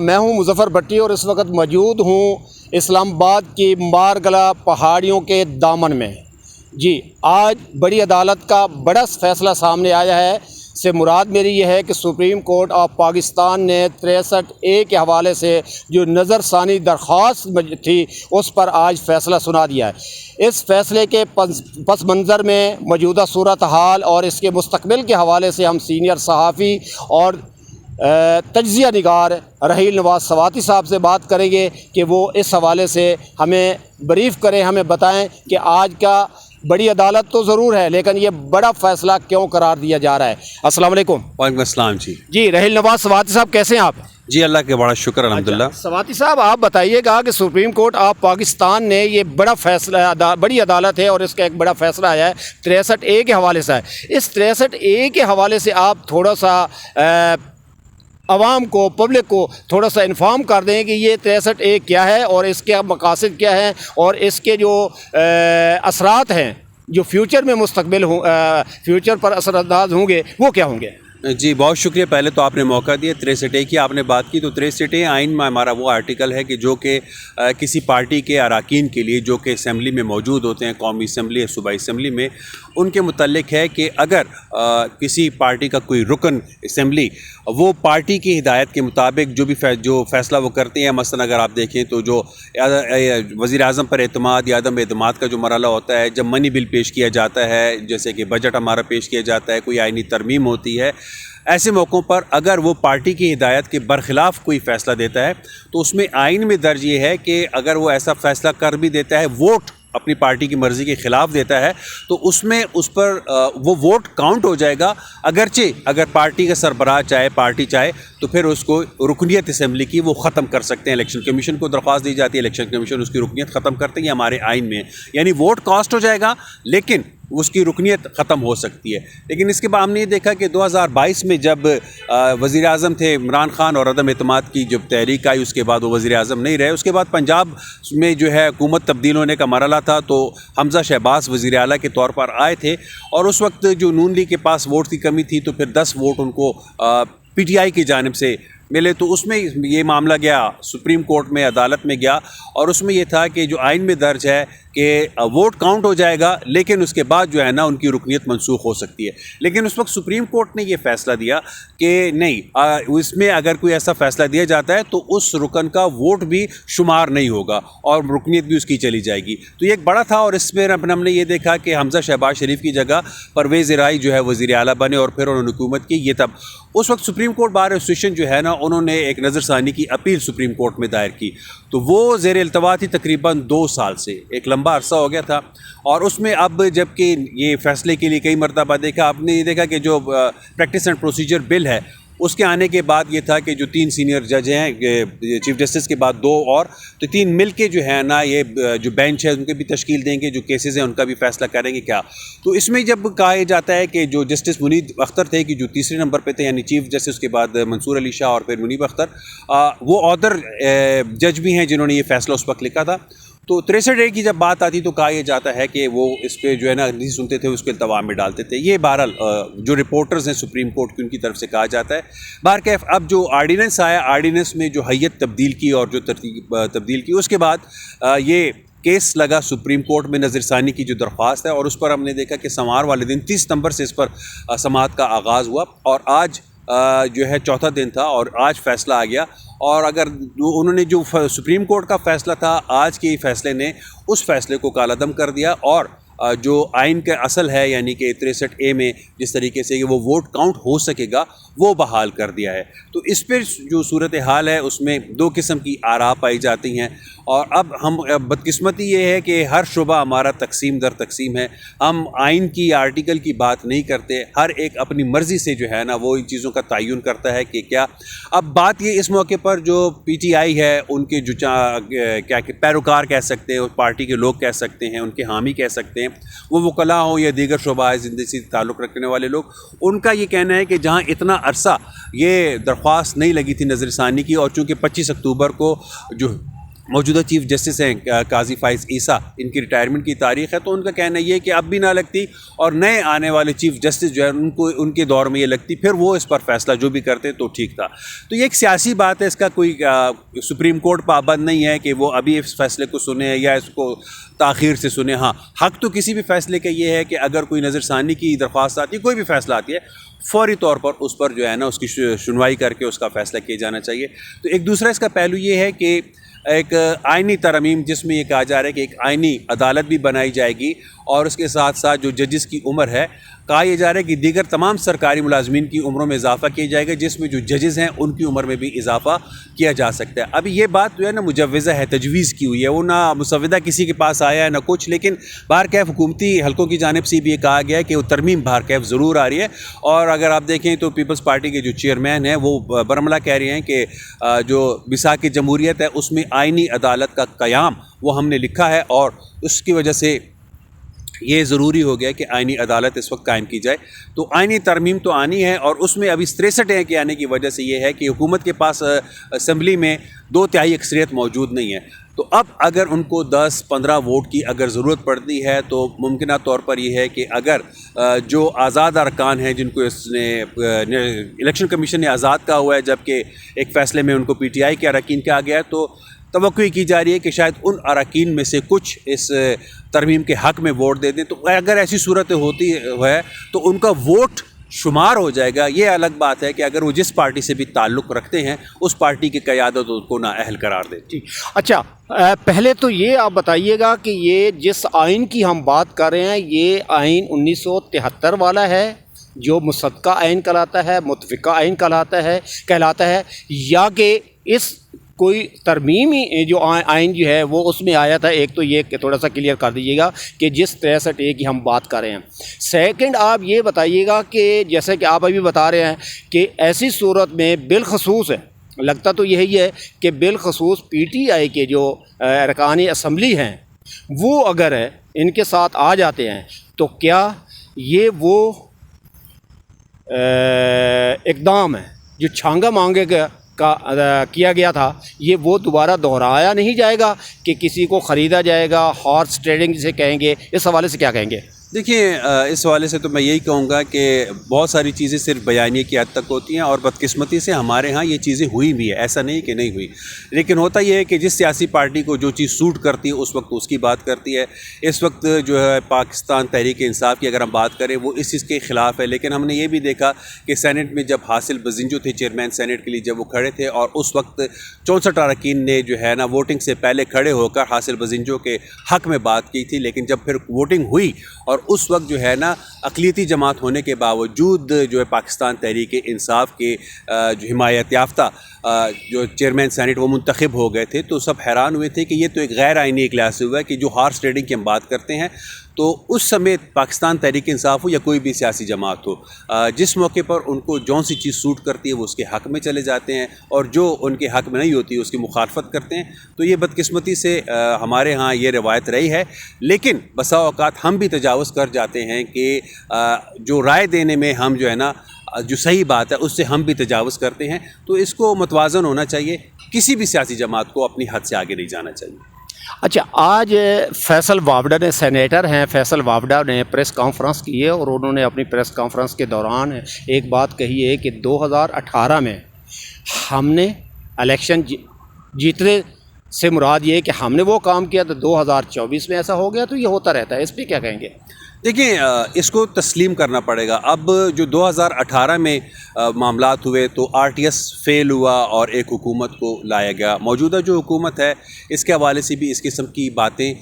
میں ہوں مظفر بھٹی اور اس وقت موجود ہوں اسلام آباد کی مارگلا پہاڑیوں کے دامن میں۔ جی، آج بڑی عدالت کا بڑا فیصلہ سامنے آیا ہے۔ سے مراد میری یہ ہے کہ سپریم کورٹ آف پاکستان نے 63A کے حوالے سے جو نظر ثانی درخواست تھی اس پر آج فیصلہ سنا دیا ہے۔ اس فیصلے کے پس منظر میں موجودہ صورتحال اور اس کے مستقبل کے حوالے سے ہم سینئر صحافی اور تجزیہ نگار رحیل نواز سواتی صاحب سے بات کریں گے کہ وہ اس حوالے سے ہمیں بریف کریں، ہمیں بتائیں کہ آج کا بڑی عدالت تو ضرور ہے لیکن یہ بڑا فیصلہ کیوں قرار دیا جا رہا ہے۔ السلام علیکم۔ وعلیکم السلام۔ جی، رحیل نواز سواتی صاحب کیسے ہیں آپ؟ جی، اللہ کے بڑا شکر الحمدللہ۔ سواتی صاحب آپ بتائیے گا کہ سپریم کورٹ آف پاکستان نے یہ بڑا فیصلہ، بڑی عدالت ہے اور اس کا ایک بڑا فیصلہ آیا ہے 63A کے حوالے سے ہے۔ اس 63A کے حوالے سے آپ تھوڑا سا عوام کو، پبلک کو تھوڑا سا انفارم کر دیں کہ یہ 63A کیا ہے اور اس کے مقاصد کیا ہیں اور اس کے جو اثرات ہیں جو فیوچر میں فیوچر پر اثر انداز ہوں گے وہ کیا ہوں گے؟ جی، بہت شکریہ۔ پہلے تو آپ نے موقع دیا 63A کی آپ نے بات کی، تو 63A آئین میں ہمارا وہ آرٹیکل ہے کہ جو کہ کسی پارٹی کے اراکین کے لیے جو کہ اسمبلی میں موجود ہوتے ہیں، قومی اسمبلی یا صوبائی اسمبلی میں، ان کے متعلق ہے کہ اگر کسی پارٹی کا کوئی رکن اسمبلی وہ پارٹی کی ہدایت کے مطابق جو فیصلہ وہ کرتے ہیں، مثلا اگر آپ دیکھیں تو جو وزیر اعظم پر اعتماد یا عدم اعتماد کا جو مرحلہ ہوتا ہے، جب منی بل پیش کیا جاتا ہے، جیسے کہ بجٹ ہمارا پیش کیا جاتا ہے، کوئی آئینی ترمیم ہوتی ہے، ایسے موقعوں پر اگر وہ پارٹی کی ہدایت کے برخلاف کوئی فیصلہ دیتا ہے تو اس میں آئین میں درج یہ ہے کہ اگر وہ ایسا فیصلہ کر بھی دیتا ہے، ووٹ اپنی پارٹی کی مرضی کے خلاف دیتا ہے، تو اس پر وہ ووٹ کاؤنٹ ہو جائے گا، اگرچہ اگر پارٹی کا سربراہ چاہے، پارٹی چاہے تو پھر اس کو رکنیت اسمبلی کی وہ ختم کر سکتے ہیں۔ الیکشن کمیشن کو درخواست دی جاتی ہے، الیکشن کمیشن اس کی رکنیت ختم کرتے ہیں، یہ ہمارے آئین میں ہے۔ یعنی ووٹ کاسٹ ہو جائے گا لیکن اس کی رکنیت ختم ہو سکتی ہے۔ لیکن اس کے بعد ہم نے یہ دیکھا کہ 2022 میں جب وزیر اعظم تھے عمران خان اور عدم اعتماد کی جب تحریک آئی، اس کے بعد وہ وزیر اعظم نہیں رہے، اس کے بعد پنجاب میں جو ہے حکومت تبدیل ہونے کا مرحلہ تھا، تو حمزہ شہباز وزیر اعلیٰ کے طور پر آئے تھے اور اس وقت جو نون لیگ کے پاس ووٹ کی کمی تھی تو پھر 10 ووٹ ان کو PTI کی جانب سے ملے، تو اس میں یہ معاملہ گیا سپریم کورٹ میں، عدالت میں گیا، اور اس میں یہ تھا کہ جو آئین میں درج ہے کہ ووٹ کاؤنٹ ہو جائے گا لیکن اس کے بعد جو ہے نا ان کی رکنیت منسوخ ہو سکتی ہے۔ لیکن اس وقت سپریم کورٹ نے یہ فیصلہ دیا کہ نہیں، اس میں اگر کوئی ایسا فیصلہ دیا جاتا ہے تو اس رکن کا ووٹ بھی شمار نہیں ہوگا اور رکنیت بھی اس کی چلی جائے گی۔ تو یہ ایک بڑا تھا، اور اس میں ہم نے یہ دیکھا کہ حمزہ شہباز شریف کی جگہ پرویز الہی جو ہے وزیر اعلیٰ بنے اور پھر انہوں نے حکومت کی۔ یہ تب اس وقت سپریم کورٹ بار ایسوسیشن جو ہے نا انہوں نے ایک نظر ثانی کی اپیل سپریم کورٹ میں دائر کی، تو وہ زیر التوا تھی تقریباً 2 سال سے، ایک لمبا عرصہ ہو گیا تھا۔ اور اس میں اب جب کہ یہ فیصلے کے لیے کئی مرتبہ دیکھا، آپ نے یہ دیکھا کہ جو پریکٹس اینڈ پروسیجر بل ہے اس کے آنے کے بعد یہ تھا کہ جو 3 سینئر جج ہیں، چیف جسٹس کے بعد 2 اور، تو 3 مل کے جو ہے نا یہ جو بینچ ہے ان کے بھی تشکیل دیں گے، جو کیسز ہیں ان کا بھی فیصلہ کریں گے کیا۔ تو اس میں جب کہا جاتا ہے کہ جو جسٹس منیب اختر تھے کہ جو تیسرے نمبر پہ تھے، یعنی چیف جسٹس کے بعد منصور علی شاہ اور پھر منیب اختر، وہ ادر جج بھی ہیں جنہوں نے یہ فیصلہ اس وقت لکھا تھا۔ تو 63A کی جب بات آتی تو کہا یہ جاتا ہے کہ وہ اس پہ جو ہے نا نہیں سنتے تھے، اس کے التوا میں ڈالتے تھے۔ یہ بہرحال جو رپورٹرز ہیں سپریم کورٹ کی ان کی طرف سے کہا جاتا ہے۔ بہرکیف اب جو آرڈیننس آیا، آرڈیننس میں جو حیت تبدیل کی اور جو ترتیب تبدیل کی، اس کے بعد یہ کیس لگا سپریم کورٹ میں، نظر ثانی کی جو درخواست ہے، اور اس پر ہم نے دیکھا کہ سمار والے دن 30 ستمبر سے اس پر سماعت کا آغاز ہوا، اور آج جو ہے چوتھا دن تھا اور آج فیصلہ آ گیا۔ اور اگر انہوں نے جو سپریم کورٹ کا فیصلہ تھا، آج کے فیصلے نے اس فیصلے کو کالعدم کر دیا، اور جو آئین کا اصل ہے یعنی کہ 63A میں جس طریقے سے کہ وہ ووٹ کاؤنٹ ہو سکے گا وہ بحال کر دیا ہے۔ تو اس پر جو صورتحال ہے اس میں 2 قسم کی آراء پائی جاتی ہیں، اور اب ہم بدقسمتی یہ ہے کہ ہر شعبہ ہمارا تقسیم در تقسیم ہے، ہم آئین کی آرٹیکل کی بات نہیں کرتے، ہر ایک اپنی مرضی سے جو ہے نا وہ ان چیزوں کا تعین کرتا ہے کہ کیا۔ اب بات یہ اس موقع پر جو PTI ہے ان کے جو کیا کہ پیروکار کہہ سکتے ہیں، پارٹی کے لوگ کہہ سکتے ہیں، ان کے حامی کہہ سکتے ہیں، وہ وکلاء ہوں یا دیگر شعبہ زندگی سے تعلق رکھنے والے لوگ، ان کا یہ کہنا ہے کہ جہاں اتنا عرصہ یہ درخواست نہیں لگی تھی نظر ثانی کی، اور چونکہ 25 اکتوبر کو جو موجودہ چیف جسٹس ہیں قاضی فائز عیسیٰ، ان کی ریٹائرمنٹ کی تاریخ ہے، تو ان کا کہنا یہ ہے کہ اب بھی نہ لگتی اور نئے آنے والے چیف جسٹس جو ہے ان کے دور میں یہ لگتی، پھر وہ اس پر فیصلہ جو بھی کرتے تو ٹھیک تھا۔ تو یہ ایک سیاسی بات ہے، اس کا کوئی سپریم کورٹ پابند نہیں ہے کہ وہ ابھی اس فیصلے کو سنے یا اس کو تاخیر سے سنے۔ ہاں، حق تو کسی بھی فیصلے کا یہ ہے کہ اگر کوئی نظر ثانی کی درخواست آتی ہے، کوئی بھی فیصلہ آتی ہے، فوری طور پر اس پر جو ہے نا اس کی سنوائی کر کے اس کا فیصلہ کیا جانا چاہیے۔ تو ایک دوسرا اس کا پہلو یہ ہے کہ ایک آئینی ترمیم جس میں یہ کہا جا رہا ہے کہ ایک آئینی عدالت بھی بنائی جائے گی، اور اس کے ساتھ ساتھ جو ججز کی عمر ہے، کہا یہ جا رہا ہے کہ دیگر تمام سرکاری ملازمین کی عمروں میں اضافہ کیا جائے گا، جس میں جو ججز ہیں ان کی عمر میں بھی اضافہ کیا جا سکتا ہے۔ ابھی یہ بات جو ہے نا مجوزہ ہے، تجویز کی ہوئی ہے، وہ نہ مسودہ کسی کے پاس آیا ہے نہ کچھ، لیکن بہرکیف حکومتی حلقوں کی جانب سے بھی یہ کہا گیا ہے کہ وہ ترمیم بہرکیف ضرور آ رہی ہے۔ اور اگر آپ دیکھیں تو پیپلز پارٹی کے جو چیئرمین ہیں وہ برملا کہہ رہے ہیں کہ جو مساق جمہوریت ہے اس میں آئینی عدالت کا قیام وہ ہم نے لکھا ہے، اور اس کی وجہ سے یہ ضروری ہو گیا کہ آئینی عدالت اس وقت قائم کی جائے۔ تو آئینی ترمیم تو آنی ہے، اور اس میں ابھی 63 کے آنے کی وجہ سے یہ ہے کہ حکومت کے پاس اسمبلی میں 2/3 اکثریت موجود نہیں ہے۔ تو اب اگر ان کو 10-15 ووٹ کی اگر ضرورت پڑتی ہے تو ممکنہ طور پر یہ ہے کہ اگر جو آزاد ارکان ہیں جن کو اس نے الیکشن کمیشن نے آزاد کہا ہوا ہے، جبکہ ایک فیصلے میں ان کو پی ٹی آئی کے اراکین کہا گیا ہے، تو توقع کی جا رہی ہے کہ شاید ان اراکین میں سے کچھ اس ترمیم کے حق میں ووٹ دے دیں۔ تو اگر ایسی صورت ہوتی ہے تو ان کا ووٹ شمار ہو جائے گا۔ یہ الگ بات ہے کہ اگر وہ جس پارٹی سے بھی تعلق رکھتے ہیں اس پارٹی کی قیادت ان کو نااہل قرار دے۔ جی اچھا، پہلے تو یہ آپ بتائیے گا کہ یہ جس آئین کی ہم بات کر رہے ہیں یہ آئین 1973 والا ہے جو مصدقہ آئین کہلاتا ہے، متفقہ آئین کہلاتا ہے، یا کہ اس کوئی ترمیمی جو آئین جو ہے وہ اس میں آیا تھا؟ ایک تو یہ کہ تھوڑا سا کلیئر کر دیجیے گا کہ جس 63 کی ہم بات کر رہے ہیں۔ سیکنڈ آپ یہ بتائیے گا کہ جیسے کہ آپ ابھی بتا رہے ہیں کہ ایسی صورت میں بالخصوص ہے، لگتا تو یہی ہے کہ بالخصوص پی ٹی آئی کے جو ارکان اسمبلی ہیں وہ اگر ان کے ساتھ آ جاتے ہیں تو کیا یہ وہ اقدام ہے جو چھانگا مانگے کا کیا گیا تھا، یہ وہ دوبارہ دہرایا نہیں جائے گا کہ کسی کو خریدا جائے گا، ہارس ٹریڈنگ جسے کہیں گے؟ اس حوالے سے کیا کہیں گے؟ دیکھیے، اس حوالے سے تو میں یہی کہوں گا کہ بہت ساری چیزیں صرف بیانیے کی حد تک ہوتی ہیں، اور بدقسمتی سے ہمارے ہاں یہ چیزیں ہوئی بھی ہے، ایسا نہیں کہ نہیں ہوئی، لیکن ہوتا یہ ہے کہ جس سیاسی پارٹی کو جو چیز سوٹ کرتی ہے اس وقت اس کی بات کرتی ہے۔ اس وقت جو ہے پاکستان تحریک انصاف کی اگر ہم بات کریں وہ اس چیز کے خلاف ہے، لیکن ہم نے یہ بھی دیکھا کہ سینٹ میں جب حاصل بزنجو تھے چیئرمین سینٹ کے لیے، جب وہ کھڑے تھے اور اس وقت 64 اراکین نے جو ہے نا ووٹنگ سے پہلے کھڑے ہو کر حاصل بزنجو کے حق میں بات کی تھی، لیکن جب پھر ووٹنگ ہوئی اور اس وقت جو ہے نا اقلیتی جماعت ہونے کے باوجود جو ہے پاکستان تحریک انصاف کے جو حمایت یافتہ جو چیئرمین سینٹ وہ منتخب ہو گئے تھے، تو سب حیران ہوئے تھے کہ یہ تو ایک غیر آئینی اجلاس سے ہوا ہے کہ جو ہارس ٹریڈنگ کی ہم بات کرتے ہیں، تو اس سمیت پاکستان تحریک انصاف ہو یا کوئی بھی سیاسی جماعت ہو، جس موقع پر ان کو جون سی چیز سوٹ کرتی ہے وہ اس کے حق میں چلے جاتے ہیں، اور جو ان کے حق میں نہیں ہوتی اس کی مخالفت کرتے ہیں۔ تو یہ بدقسمتی سے ہمارے ہاں یہ روایت رہی ہے، لیکن بسا اوقات ہم بھی تجاوز کر جاتے ہیں کہ جو رائے دینے میں ہم جو ہے نا جو صحیح بات ہے اس سے ہم بھی تجاوز کرتے ہیں۔ تو اس کو متوازن ہونا چاہیے، کسی بھی سیاسی جماعت کو اپنی حد سے آگے نہیں جانا چاہیے۔ اچھا، آج فیصل وابڈا نے، سینیٹر ہیں فیصل وابڈا نے پریس کانفرنس کی ہے، اور انہوں نے اپنی پریس کانفرنس کے دوران ایک بات کہی ہے کہ 2018 میں ہم نے الیکشن جیتنے سے مراد یہ ہے کہ ہم نے وہ کام کیا، تو 2024 میں ایسا ہو گیا، تو یہ ہوتا رہتا ہے، اس پہ کیا کہیں گے؟ دیکھیں، اس کو تسلیم کرنا پڑے گا۔ اب جو 2018 میں معاملات ہوئے تو آر ٹی ایس فیل ہوا اور ایک حکومت کو لایا گیا۔ موجودہ جو حکومت ہے اس کے حوالے سے بھی اس قسم کی باتیں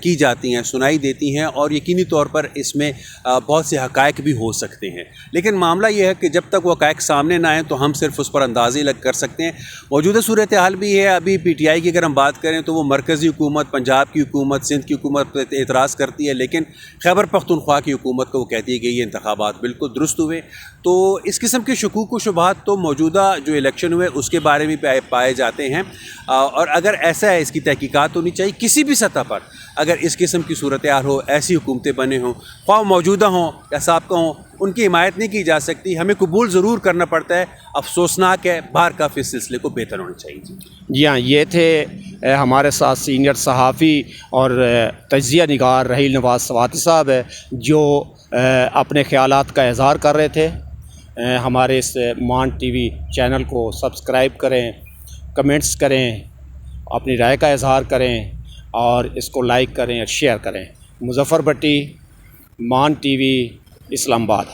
کی جاتی ہیں، سنائی دیتی ہیں، اور یقینی طور پر اس میں بہت سے حقائق بھی ہو سکتے ہیں، لیکن معاملہ یہ ہے کہ جب تک وہ حقائق سامنے نہ آئیں تو ہم صرف اس پر اندازے کر سکتے ہیں۔ موجودہ صورتحال بھی ہے، ابھی پی ٹی آئی کی اگر ہم بات کریں تو وہ مرکزی حکومت، پنجاب کی حکومت، سندھ کی حکومت پر اعتراض کرتی ہے، لیکن خیبر پختونخوا کی حکومت کو وہ کہتی ہے کہ یہ انتخابات بالکل درست ہوئے۔ تو اس قسم کے شکوک و شبہات تو موجودہ جو الیکشن ہوئے اس کے بارے میں پائے جاتے ہیں، اور اگر ایسا ہے اس کی تحقیقات ہونی چاہیے کسی بھی سطح پر۔ اگر اس قسم کی صورتحال ہو، ایسی حکومتیں بنے ہوں، خواہ موجودہ ہوں یا سابقہ ہوں، ان کی حمایت نہیں کی جا سکتی، ہمیں قبول ضرور کرنا پڑتا ہے۔ افسوسناک ہے، باہر کافی اس سلسلے کو بہتر ہونا چاہیے۔ جی ہاں، یہ تھے ہمارے ساتھ سینئر صحافی اور تجزیہ نگار رحیل نواز سواتی صاحب جو اپنے خیالات کا اظہار کر رہے تھے۔ ہمارے اس مان ٹی وی چینل کو سبسکرائب کریں، کمنٹس کریں، اپنی رائے کا اظہار کریں اور اس کو لائک کریں اور شیئر کریں۔ مظفر بٹی، مان ٹی وی، اسلام آباد۔